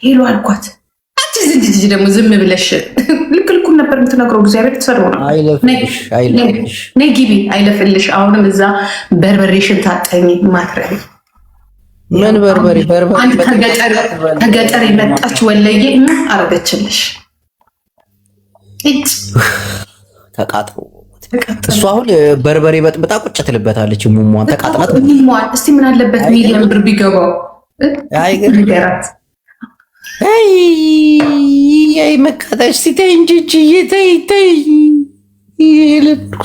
ሄሎ አልኳት። አንቺ ዝንጅ ደግሞ ዝም ብለሽ ልክልኩን ነበር የምትነግረው። እግዚአብሔር ተሰራው ነው። ነይ ግቢ አይለፍልሽ። አሁንም እዛ በርበሬሽን ታጠኝ ማትረቢ ምን በርበሬ ከገጠር የመጣች ወለዬ አረገችልሽ። ተቃጥሮ እሷ አሁን በርበሬ በጥብጣ ቁጭ ትልበታለች። ሙሟን ተቃጥላት ሙሟን እስቲ ምን አለበት ሚሊዮን ብር ቢገባው ንገራት። አይ መካታሽ ሲታይ እንጂ ተይ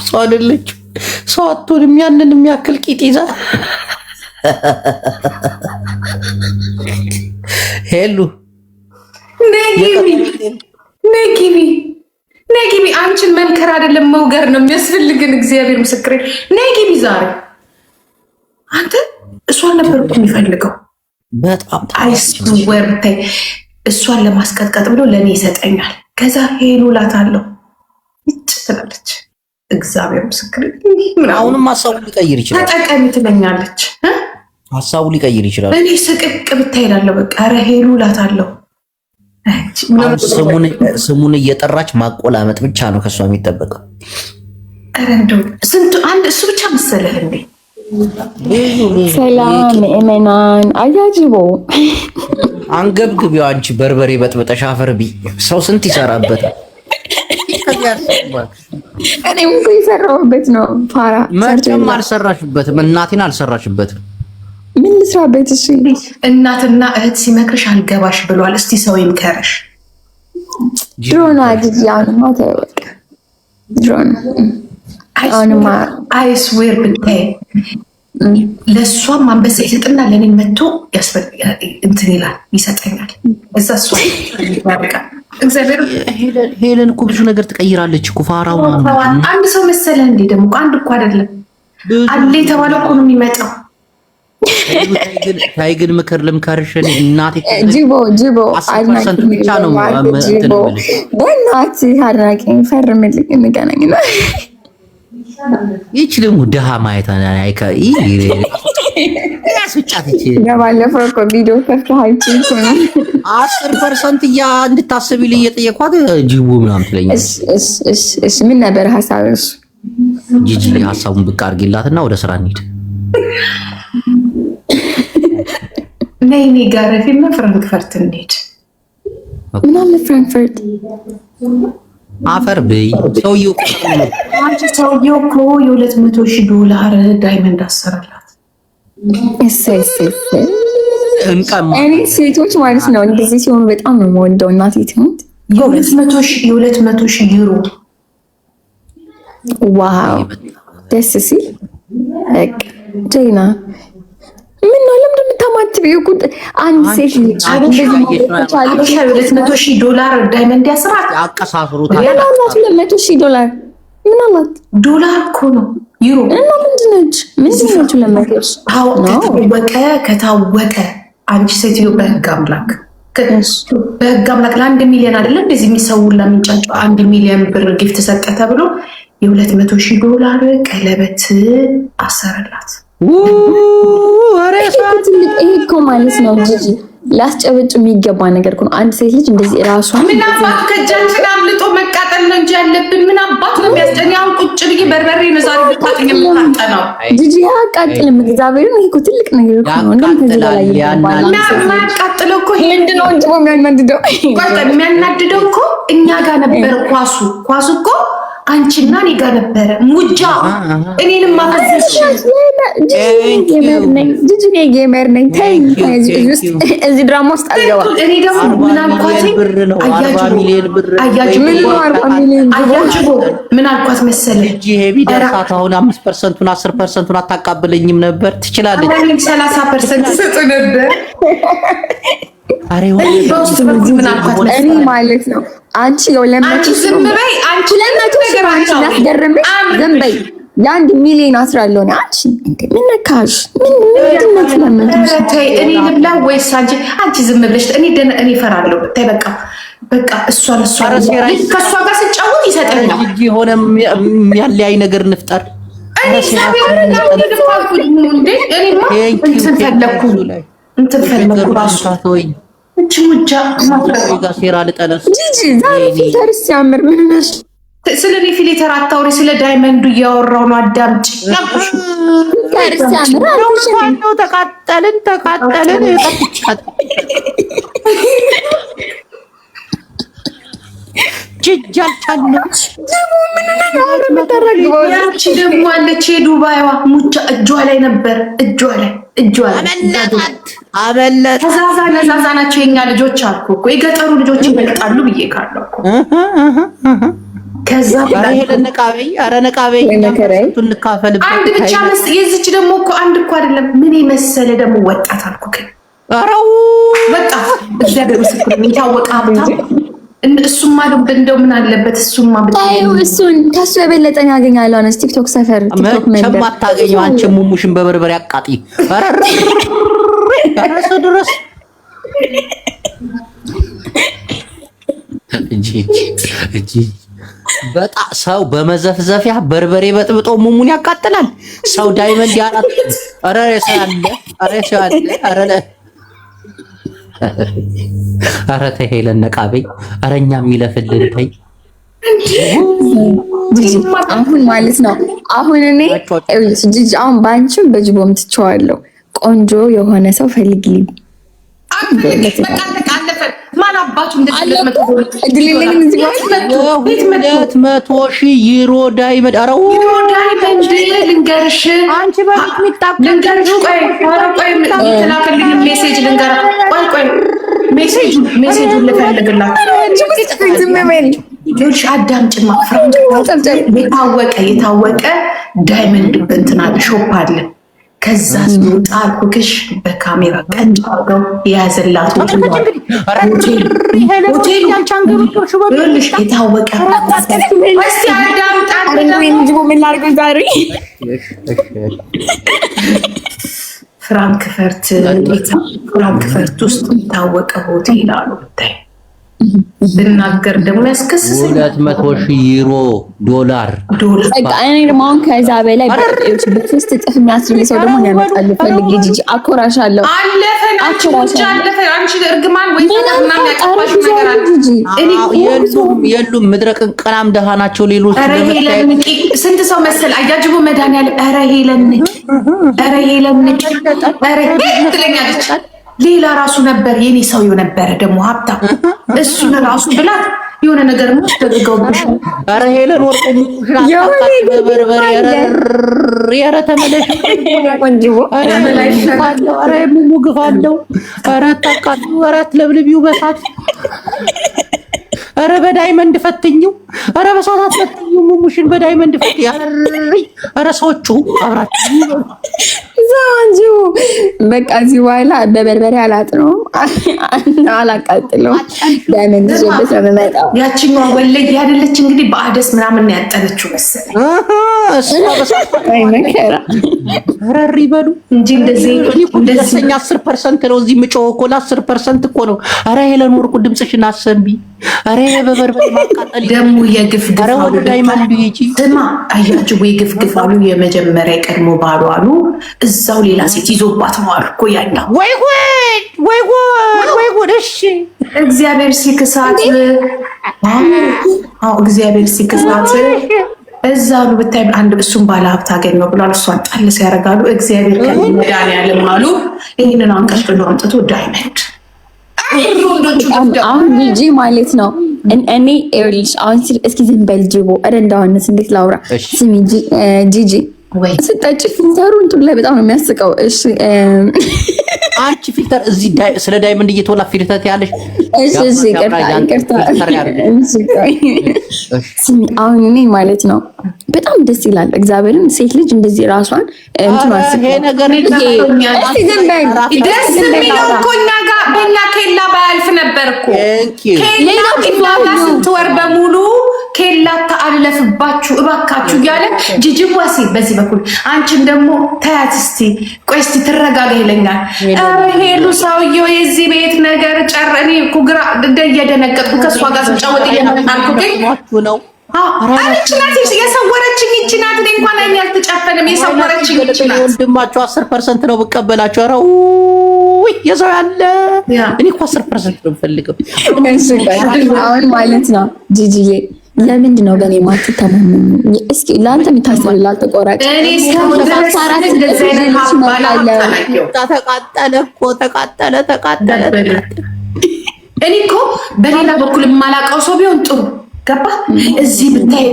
ሰው አይደለች። ሰው አትሆንም። ያንን የሚያክል ቂጥ ይዛ ሄሉ ነጊቢ አንቺን መንከር አይደለም መውገር ነው የሚያስፈልግን። እግዚአብሔር ምስክሬ። ነጊቢ ዛሬ አንተ እሷን ነበር የሚፈልገው በጣም አይስወርተይ እሷን ለማስቀጥቀጥ ብሎ ለኔ ይሰጠኛል። ከዛ ሄሉ ላታለው ትላለች። እግዚአብሔር ምስክሬ። አሁንም ሀሳቡ ሊቀይር ይችላል። ተጠቀሚ ትለኛለች። ሀሳቡ ሊቀይር ይችላል። እኔ ስቅቅ ብታሄዳለሁ። በቃ ኧረ ሄሉ ላታለው። ስሙን እየጠራች ማቆላመጥ ብቻ ነው ከሷ የሚጠበቀው። ኧረ እንደው ስንቱ አንድ እሱ ብቻ መሰለህ እንዴ? ሰላም ምእመናን አያጅቦ አንገብግቢው። አንቺ በርበሬ በጥብጠሽ አፈር ቢ ሰው ስንት ይሰራበታል። እኔም እኮ የሰራሁበት ነው። ፋራ መቼም አልሰራሽበትም። እናቴን አልሰራሽበትም። ምን ልስራበት? እሺ እናትና እህት ሲመክርሽ አልገባሽ ብሏል። እስቲ ሰው ይምከርሽ። ድሮና ጊዜ አሁንማ ተወቀ። ድሮና አሁንማ አይስዌር ብታይ ለእሷም አንበሳ ይሰጥና ለእኔ መጥቶ እንትን ይላል ይሰጠኛል። እዛ እሷ እግዚአብሔር ሄለን እኮ ብዙ ነገር ትቀይራለች እኮ ፋራው። አንድ ሰው መሰለህ እንዴ? ደግሞ አንድ እኮ አይደለም አለ የተባለ እኮ ነው የሚመጣው። ታይ ግን ምክር ልምከርሽ እናቴ ጅቦ አድናቂ ብቻ ነው በእናትህ አድናቂ ፈርምልኝ እንገናኝና ይቺ ደግሞ ድሃ ማየት ያስጫትች ባለፈው እኮ ቪዲዮ ከፍተሃይቺ እኮ ነው 10% እንድታስቢልኝ እየጠየኳት ጅቦ ምናምን ትለኛለች። እሺ ምን ነበር ሐሳብሽ? ጂጂ ሐሳቡን ብቅ አድርጊላትና ወደ ስራ እንሂድ። ነይ ጋር ፊልም ፍራንክፈርት እንሂድ። ምናምን ፍራንክፈርት አፈር በይ። ሰውየው እኮ $200,000 ዳይመንድ አሰራላት። እኔ ሴቶች ማለት ነው እንደዚህ ሲሆኑ በጣም ነው የምወደው። እናቴ ትሙት $200,000 ዩሮ። ዋው ደስ ሲል ጀግና። ምን ነው ለምን እንደምታማትቢው? አንድ ሴት ልጅ እንደዚህ $200,000 ዳይመንድ ያስራት ያቀሳፍሩት። $200,000 ምን አላት? ዶላር እኮ ነው ዩሮ እና ምንድነች? ከታወቀ አንቺ ሴትዮ በህግ አምላክ ለ1 ሚሊዮን አይደለም እንደዚህ የሚሰውላ ምንጫቸው 1 ሚሊዮን ብር ጊፍት ሰጠ ተብሎ $200,000 ቀለበት አሰረላት። ይሄ እኮ ማለት ነው ጂጂ ላስጨበጭ የሚገባ ነገር እኮ ነው። አንድ ሴት ልጅ እንደዚህ ራሷን ምን አባቱ ከእጃችን አምልጦ መቃጠል ነው እንጂ ያለብን ምን አባቱ ነው የሚያስጨኝ? አሁን ቁጭ ብዬ በርበሬ ነው ዛሬ ብታጥኝ የምታጠናው ጂጂ ያቃጥልም። እግዚአብሔርን ይሄ እኮ ትልቅ ነገር እኮ ነው። እንደም ከዚህ በላይ ይባላል። ያቃጥለው እኮ ምንድነው እንጂ የሚያናድደው የሚያናድደው እኮ እኛ ጋር ነበር ኳሱ እኮ አንቺና እኔ ጋር ነበረ ሙጃ። እኔንም ማፈዘሽ ጌመር ነኝ። ተይ እዚህ ድራማ ውስጥ አልገባ። እኔ ደግሞ ምን አልኳት? ምን አልኳት መሰለህ? ቢደርሳት አሁን 5%ቱን 10%ቱን አታቃብለኝም ነበር? ትችላለች። 30% ሰጡ ነበር። እኔ ማለት ነው አንቺ ዝም በይ። አንቺ ዝም በይ። ለ1 ሚሊዮን አስራለሁ ነው። አንቺ ምን ነካሽ? ምን እኔ ልብላ ወይስ አንቺ ዝም ብለሽ? እኔ እፈራለሁ። ተይ በቃ እሷን ከእሷ ጋር ስጫወት ይሰጠኛል። የሆነ የሚያለያይ ነገር እንፍጠር። እንትን ፈለኩ ራሱ እቺ ሙጃ ጋር ሴራ ልጠነስ ጂጂ ዛሬ ፊልተር ሲያምር ምን ነሽ? ስለ እኔ ፊልተር አታውሪ፣ ስለ ዳይመንዱ እያወራው ነው። አዳምጪ። ፊልተር ሲያምር ነው። ተቃጠልን ያቺ ደግሞ አለች የዱባይዋ ሙጫ እጇ ላይ ነበር። እጇ ላይ አመለጣት። ተዛዛ ናቸው የኛ ልጆች አልኩ እኮ የገጠሩ ልጆች ይበልጣሉ ብዬ ካለው እኮ ከዛ ነቃበይ አንድ ብቻ የዚች ደግሞ እኮ አንድ እኮ አይደለም ምን መሰለ ደግሞ ወጣት አልኩ ግን ወጣት እግዚአብሔር ምስክር የታወቀ ሀብታም እሱማ እንደው ምን አለበት እሱማ እሱን ከሱ የበለጠን ያገኛለሁ። አነስ ቲክቶክ ሰፈር ቲክቶክ መንደር ማታገኘው አንቺ ሙሙሽን በበርበሬ አቃጢ አረሰ ድረስ እጂ በጣ ሰው በመዘፍዘፊያ በርበሬ በጥብጦ ሙሙን ያቃጥላል። ሰው ዳይመንድ ያላት ኧረ ተይ ሄለን ነቃበይ። ኧረ እኛ የሚለፍልን ተይ። አሁን ማለት ነው አሁን እኔ ጂጂ አሁን ባንቺም በጅቦም ትቼዋለሁ። ቆንጆ የሆነ ሰው ፈልጊልኝ። ማን አባቱ እንደዚህ 200,000 ዩሮ ዳይመንድ ዩሮ ዳይመንድ ልንገርሽ አንቺ በፊት ልንገርሽ ቆይ ተላከልኝ ሜሴጅ ልንገራ ቆይ ሜሴጁን ልፈልግላችሁ ልጅ አዳምጪማ የታወቀ ዳይመንድ እንትን አለ ሾፕ አለ ከዛ ሲወጣ አልኩሽ በካሜራ ቀጭ አድርገው የያዘላት ሆቴል የታወቀ እስቲ አዳምጣ ፍራንክፈርት ውስጥ የታወቀ ሆቴል አሉ ብታይ ብናገር ደግሞ ያስከስሰኝ 200,000 ዩሮ ዶላር እኔ ደግሞ አሁን ከዛ በላይ በሶስት እጥፍ የሚያስብል ሰው ደግሞ ያመጣሉ። ፈልጌ ጂጂ አኮራሻለሁ። አለፈ አንቺ እርግማን ወይ ምናምን ያቀፋሽ ነገር አለ። የሉም ምድረ ቅንቅናም ደሃ ናቸው ሌሎች። ኧረ ሄለን ስንት ሰው መሰል አያጅቦ መድኃኒዓለም ኧረ ሄለን ትለኛለች። ሌላ ራሱ ነበር የኔ ሰውዬው ነበረ ደግሞ ሀብታም እሱን ራሱ ብላት የሆነ ነገር ነው ተደርገውብሽ። ኧረ ሄለን ወርቁ በርበሬ ኧረ ተመለሽ ወንጅቦ ኧረ ሙሙ ግፋለሁ ኧረ ታቃሉ ኧረ አትለብልቢው በሳት ኧረ በዳይመንድ ፈትኝው ኧረ በሳት ፈትኝው ሙሙሽን በዳይመንድ ፈትኝ ኧረ ሰዎቹ አብራችሁ ዛንጁ በቃ እዚህ በኋላ በበርበሬ አላጥነውም አላቃጥለውም። ዳይመንድ ዞበት ነው የምመጣው። ያቺኛዋ ወለይ ያደለች እንግዲህ በአደስ ምናምን ያጠለችው መሰለኝ አይ መከራ ኧረ ይበሉ እንጂ እንደዚህ 10% ነው እዚህ ምጮህ እኮ ለ10% እኮ ነው። ኧረ ሄለን ወርቁ ድምፅሽን አሰንቢ ኧረ በበርበሬ ማቃጠል ደግሞ የግፍ ኧረ ወደ ዳይመንድ ይጂ ስማ አያችሁ ወይ ግፍ አሉ። የመጀመሪያ ቀድሞ ባሉ አሉ እዛው ሌላ ሴት ይዞባት ነው አሉ እኮ ያኛው ወይ ጉድ እሺ እግዚአብሔር ሲክሳት እግዚአብሔር ሲክሳት እዛ ነው ብታይ አንድ እሱም ባለ ሀብት አገኘው ብሏል። እሷን ጣል ሲያደርጋሉ እግዚአብሔር ከመድኃኒዓለም አሉ ይሄንን አንቀሽሎ አምጥቶ ዳይመንድ አሁን ጂጂ ማለት ነው። እኔ ኤርሊሽ አሁን እስኪ ዝም በል ጅቦ ኧረ እንዳዋነስ እንዴት ላውራ ስሚ ጂጂ ስጠጭ ፊልተሩ እንትን ላይ በጣም ነው የሚያስቀው። እሺ አንቺ ፊልተር እዚህ ስለ ዳይመንድ እየተወላ ፊልተር ያለሽ እሺ ይቅርታ ስሚ አሁን እኔ ማለት ነው በጣም ደስ ይላል። እግዚአብሔርን ሴት ልጅ እንደዚህ ራሷን እንትን አስቀ ይሄ ነገር እስቲ ዝም በል ደስ የሚለው እኮ እኛ ጋር በእኛ ኬላ ባያልፍ ነበር እኮ ኬላ ጋር ስንት ወር በሙሉ ኬላ ታአለፍባችሁ እባካችሁ እያለ ጂጂዋ ሲል በዚህ በኩል አንቺን ደግሞ ተያት እስቲ ቆይ እስቲ ትረጋጋ ይለኛል። ኧረ ሄሉ ሰውዬው የዚህ ቤት ነገር ጨረኔ እኮ ግራ እየደነገጥኩ ከእሷ ጋር ስጫወት እየመጣልኩ ግን ነው አለች ናት የሰወረችኝ ይህች ናት። እኔ እንኳን አይኔ አልተጨፈንም። የሰወረችኝ ይህች ናት። ወንድማቸው 10% ነው ብቀበላቸው። ኧረ ውይ የሰው ያለ እኔ እኮ 10% ነው የምፈልገው። አሁን ማለት ነው ጂጂዬ ለምንድን ነው በእኔ ማትተማመኑ? እስኪ ለአንተ የምታስብልህ አልተቆራጭ ተቃጠለ። እኔ እኮ በሌላ በኩል የማላውቀው ሰው ቢሆን ጥሩ ገባ። እዚህ ብታይ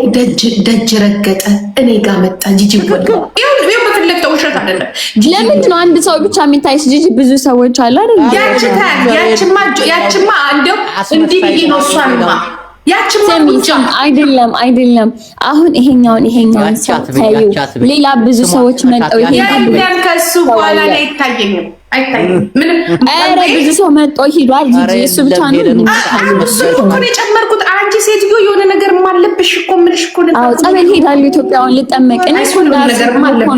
ደጅ ረገጠ፣ እኔ ጋር መጣ ጂጂ በፈለግተው ውሸት አይደለም። ለምንድን ነው አንድ ሰው ብቻ የሚታይሽ ጂጂ? ብዙ ሰዎች አሉ አይደል? ያችማ እንደው እንዲህ ብዬ ነው እሷንማ አይደለም። አሁን ይሄኛውን ሰው ታዩ። ሌላ ብዙ ሰዎች መጣው። ይሄን ከሱ በኋላ ላይ አይታየኝም። ኧረ ብዙ ሰው መጣ ሂዷል። ጂጂ እሱ ብቻ ነው እሱ እኮ ነው የጨመርኩት። አንቺ ሴትዮ የሆነ ነገር ማለብሽ እኮ ምንሽ እኮ ነው። አዎ ጸበል ሄዳለሁ ኢትዮጵያውን ልጠመቅ እኔ እኮ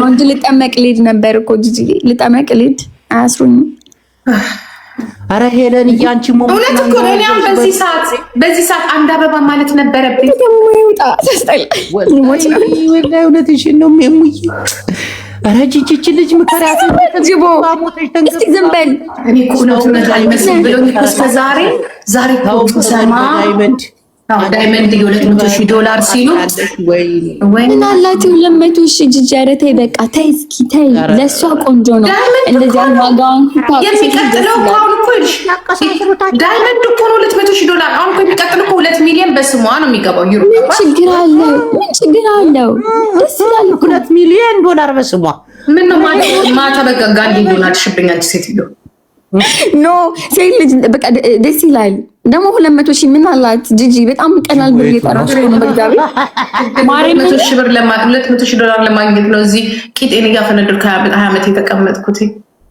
ነው እንጂ ልጠመቅ ልሄድ ነበር እኮ ጂጂ ልጠመቅ ልሄድ አያስሩኝም። አረ ሄለን እያንቺ እውነት እኮ ነው። እኔም በዚህ ሰዓት አንድ አበባ ማለት ነበረብኝ። ደግሞ ይውጣ ተስጠላ ወላሂ እውነትሽን ነው የሚሙይ። አረ ጂጂ ልጅ ምከራቱ ጅቦ እስቲ ዝም በል። እኔ እኮ እውነት አይመስልም ብሎኝ እስከ ዛሬ ሰማ ዳይመንድ $200,000 ሲሉ ምን አላት 200,000 ጂጂ። ኧረ ተይ በቃ ተይ እስኪ ተይ። ለእሷ ቆንጆ ነው እንደዚያ ዋጋውን የሚቀጥለው እኮ አሁን እኮ ዳይመንድ እኮ ነው $200,000። አሁን እኮ የሚቀጥለው እኮ 2 ሚሊዮን በስሟ ነው የሚገባው። ምን ችግር አለው? ደስ ይላል። $2 ሚሊዮን በስሟ ምን ነው ማታ በቃ ጋንዲ ሆናል ሽብኛ ሴትዮ ኖ ሴት ልጅ በቃ ደስ ይላል። ደግሞ 200,000 ምን አላት ጂጂ? በጣም ቀላል ብር እየጠራች ነው። በጋቢ $200,000 ለማግኘት ነው እዚህ ቂጤን እያፈነደድኩ 20 ዓመት የተቀመጥኩት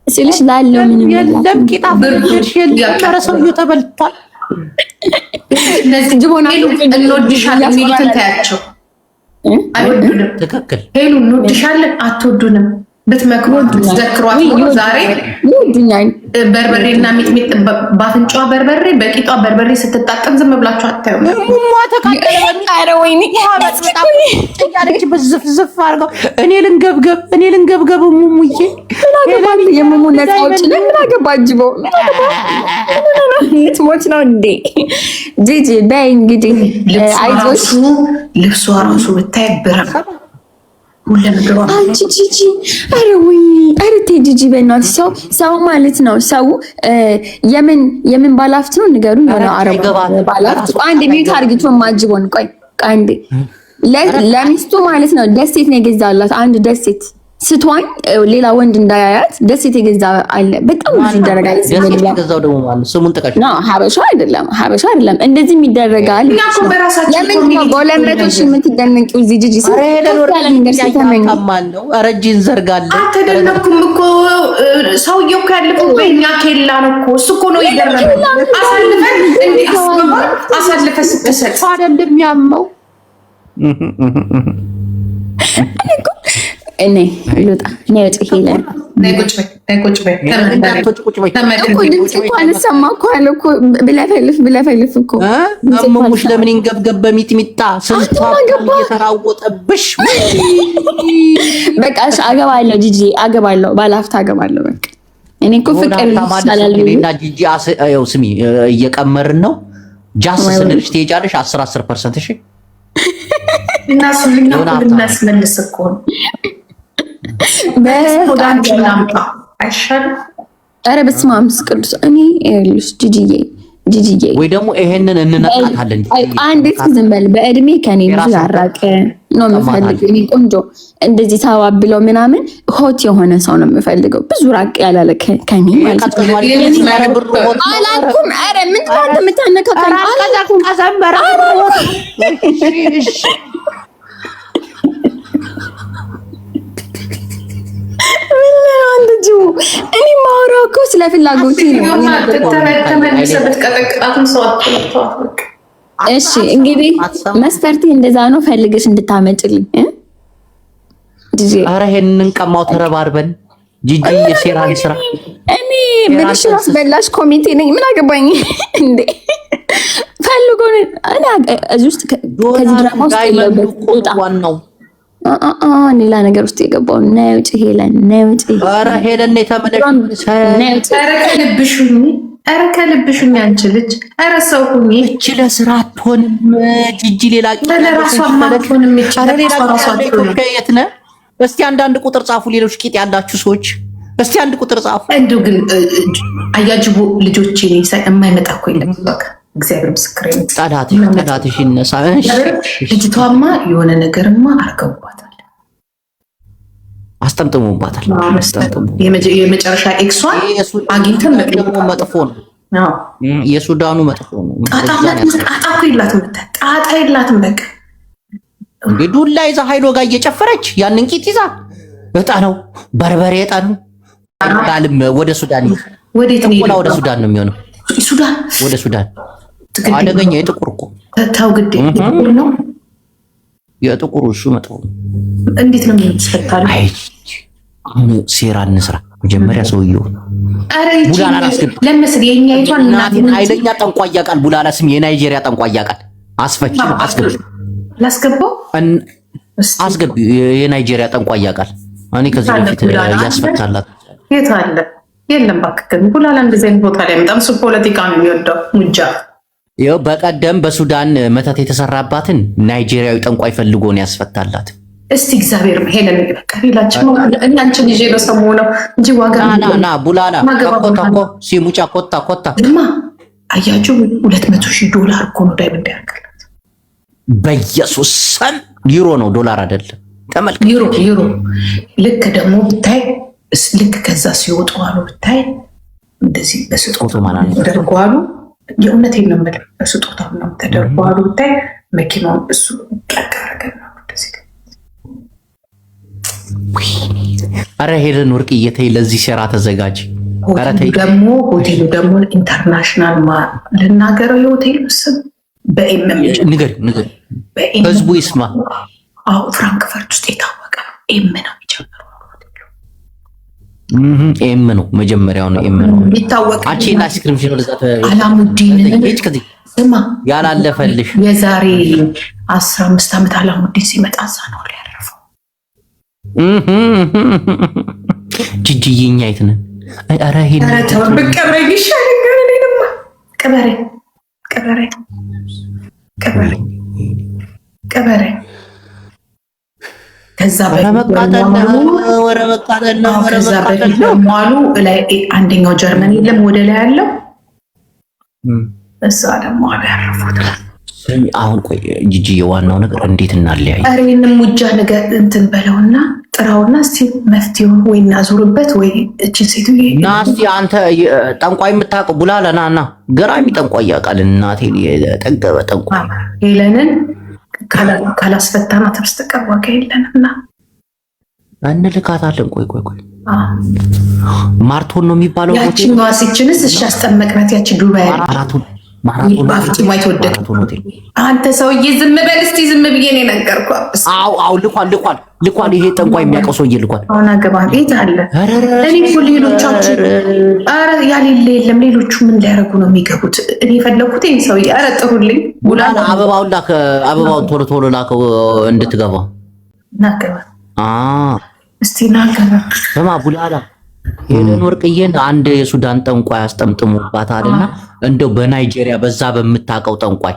ስልሽ ላለው ምንም የለም። ቂጣ ብርሽ የለም። ሰውዬው ተበልቷል። እነዚህ ጅቦና እንወድሻለን የሚሉትን ታያቸው። አይወዱንም። ትክክል ሄሉ እንወድሻለን አትወዱንም። ብትመክሯት ብትዘክሯት ዛሬ ይወዱኛል። በርበሬና ሚጥሚጥ ባፍንጫዋ በርበሬ በቂጧ በርበሬ ስትጣቀም ዝም ብላችሁ አታዩም? ኧረ ወይኔ ያለች በዝፍዝፍ አድርገው እኔ ልንገብገብ ሙሙዬ የሙሙ ነፃዎች ምን አገባህ ጅቦ? ልትሞች ነው እንዴ ጂጂ? በይ እንግዲህ አይዞሽ። ልብሷ ራሱ ብታይ ብራ አንቺ ጂጂ ኧረ ወይኔ ኧረ ተይ ጂጂ በእናትሽ። ሰው ማለት ነው ሰው የምን ባላፍት ነው ንገሩኝ። የሆነ አረብ ባላፍት አንድ ሚዩት አርግቶ ማጅቦን ቆይ አንዴ ለሚስቱ ማለት ነው ደሴት ነው የገዛላት። አንድ ደሴት ስትዋኝ ሌላ ወንድ እንዳያያት ደሴት የገዛ አለ። በጣም ብዙ ይደረጋል። ገዛው ደግሞ ማለት ስሙን ተቀጭ ነው። ሀበሻ አይደለም እንደዚህም ይደረጋል። ለምን ነው በ200,000 የምትደነቂው እዚህ ጂጂ? ነው ረጅን ዘርጋለ አልተደነኩም እኮ ሰውዬው እኮ ያለፈው በእኛ ኬላ ነው እኮ እሱ እኮ ነው ይደረጋል። አሳልፈ ስትሰጥ አይደለም የሚያመው እኔ ልውጣ ነው ሄለን ቁጭ በይ ድምፅ እኮ አልሰማ እኮ አለ እኮ ብለፈልፍ እኮ ሙሽ ለምን ይንገብገብ በሚጥሚጣ ስንቷ እየተራወጠብሽ በቃ አገባለሁ ጂጂ አገባለሁ ባላፍታ አገባለሁ። በቃ እኔ እኮ ፍቅር ይሳላል እና ጂጂ ያው ስሚ እየቀመርን ነው። ጃስ ስንልሽ ትሄጃለሽ 10% እሺ እና ስልኛ ልናስመልስ እኮ ነው ኧረ በስመ አብ ቅዱስ። እኔ ይኸውልሽ ጂጂዬ ወይ ደግሞ ይሄንን እንነቃታለን። አንዴት ዝም በል። በእድሜ ከኔ ብዙ ያራቀ ነው የምፈልገው። እኔ ቆንጆ እንደዚህ ታባብለው ምናምን ሆት የሆነ ሰው ነው የምፈልገው። ብዙ ራቅ ያላለ ከኔ ማለት ነው። አላልኩም። ኧረ ምንድን ነው አንተ የምታነካከኝ? አላልኩም። እኔ ማውራው እኮ ስለ ፍላጎቴ ነው። እሺ እንግዲህ መስፈርቴ እንደዛ ነው። ፈልገሽ እንድታመጭልኝ ኧረ ይሄንን ቀማው ተረባርበን ጂጂ የሴራን ስራ እኔ ምንሽ ራስ በላሽ ኮሚቴ ነኝ። ምን አገባኝ እንዴ? ፈልጎ እኔ እዚህ ውስጥ ከዚህ ድራማ ውስጥ የለውበት ዋናው ሌላ ነገር ውስጥ የገባው ነው። ውጪ ሄለን ነው ውጪ። ኧረ ሄለን የተመለሽ ኧረ ከልብሽኝ አንቺ ልጅ ኧረ ሰው ሁኚ። እቺ ለስራ አትሆንም ጂጂ ሌላ ለራሷ አትሆንም። የት ነህ? እስቲ አንዳንድ ቁጥር ጻፉ። ሌሎች ቂጥ ያላችሁ ሰዎች እስቲ አንድ ቁጥር ጻፉ። እንደው ግን አያጅቦ ልጆቼ የማይመጣ እኮ የለም። በቃ እግዚአብሔር ምስክሬ ነው። ጠላትሽ ይነሳ። ልጅቷማ የሆነ ነገርማ አርገውባታል፣ አስጠምጥሙባታል። የመጨረሻ ኤክሷን አግኝተን መጥፎ ነው። የሱዳኑ መጥፎ ነው። ጣጣ የላትም፣ ጣጣ የላትም። በቃ እንዴ ዱላ ይዛ ኃይሎ ጋር እየጨፈረች ያንን ቂጥ ይዛ እጣ ነው በርበሬ እጣ ነው ቃልም ወደ ሱዳን ወዴት ነው? ወደ ሱዳን ነው የሚሆነው። ሱዳን ወደ ሱዳን አደገኛ የጥቁር እኮ ተው ግዴ የጥቁር ነው። የጥቁሩ እሱ መጥፎ እንዴት ነው የሚያስፈታል? አይ አሁን ሴራ እንስራ መጀመሪያ ሰውየው ቡላላ አስገብ ለምሳሌ የኛ ይቷን እናቴን ኃይለኛ ጠንቋያ ቃል ቡላላ ስም የናይጄሪያ ጠንቋያ ቃል አስፈች አስገብ ላስገባው አስገብ የናይጄሪያ ጠንቋያ ቃል እኔ ከዚህ በፊት ያስፈታላት የት አለ? የለም እባክህ ቡላላ እንደዚህ አይነት ቦታ ላይ በጣም እሱ ፖለቲካ ነው የሚወደው ሙጃ። ይኸው በቀደም በሱዳን መተት የተሰራባትን ናይጄሪያዊ ጠንቋይ ፈልጎ ነው ያስፈታላት። እስቲ እግዚአብሔር ሄለን በቃ ሌላችን እኔ አንቺን ይዤ በሰሞኑ ነው እንጂ ዋጋ ና ቡላላ ኮታ ሲሙጫ ኮታ ድማ አያችሁ $200,000 እኮ ነው ዳይመንድ ያርጋላት። በኢየሱስ ስም ዩሮ ነው ዶላር አይደለም። ተመልከት ዩሮ ልክ ደግሞ ብታይ ልክ ከዛ ሲወጡ አሉ ብታይ እንደዚህ በስጦታ ተደርጎ አሉ። የእውነቴን ነው የምልህ በስጦታ ነው ተደርጎ አሉ ብታይ መኪናውን እሱ ቀቀረገ ነው እንደዚህ። አረ ሄለን ወርቅዬ ተይ፣ ለዚህ ሴራ ተዘጋጅ። አረ ተይ ደግሞ ሆቴሉ ደግሞ ኢንተርናሽናል ልናገረው የሆቴሉ ስም በኤምም ንገር ህዝቡ ይስማ። አዎ ፍራንክፈርት ውስጥ የታወቀ ኤም ነው የሚጀምረው። ኤም ነው መጀመሪያው ነው ኤም ነው ይታወቃል። አንቺ እና አይስክሪም ሲኖር ዘተ አላሙዲን እጅ ከዚህ ስማ ያላለፈልሽ የዛሬ 15 ዓመት አላሙዲን ሲመጣ እዛ ነው ያረፈው። ጂጂዬኛ የት ነህ? ኧረ ሄድ በቀበረኝ ይሻለኝ እኔንማ ቀበረኝ ከዛ በፊት ደግሞ አሉ ላይ አንደኛው ጀርመን የለም ወደ ላይ ያለው እዛ ደግሞ አሉ ያረፉት። አሁን ቆይ ጂጂ የዋናው ነገር እንዴት እናለያይ? ኧረ ይሄንን ሙጃ ነገር እንትን በለውና ጥራውና እስቲ መፍትሄውን ወይ እናዙርበት ወይ እቺን ሴትዬ ና እስቲ አንተ ጠንቋይ የምታውቀው ቡላላ ና ገራሚ ጠንቋይ ያውቃል። እናቴ የጠገበ ጠንቋይ ሄለንን ካላስፈታናት በስተቀር ዋጋ የለንምና እንልካታለን። ቆይ ማርቶን ነው የሚባለው ያቺን ዋሲችንስ እሺ አስጠመቅናት። ያቺ ዱባይ ማራቶን ባፍጢማ የተወደቀ አንተ ሰውዬ ዝም በል እስቲ። ዝም ብዬ ነው የነገርኩህ። አው ልኳል ይሄ ጠንቋይ የሚያውቀው ሰውዬ ልኳል። አሁን አገባ ቤት አለ። እኔ እኮ ሌሎቻችሁ ኧረ ያሌለ የለም። ሌሎቹ ምን ሊያደርጉ ነው የሚገቡት? እኔ የፈለኩት ይሄን ሰውዬ ኧረ ጥሩልኝ። ቡላላ አበባውን ቶሎ ላከው እንድትገባ ናገባ እስቲ ናገባ ስማ ቡላላ ሄለን ወርቅዬን አንድ የሱዳን ጠንቋይ አስጠምጥሙባታልና እንደው በናይጄሪያ በዛ በምታውቀው ጠንቋይ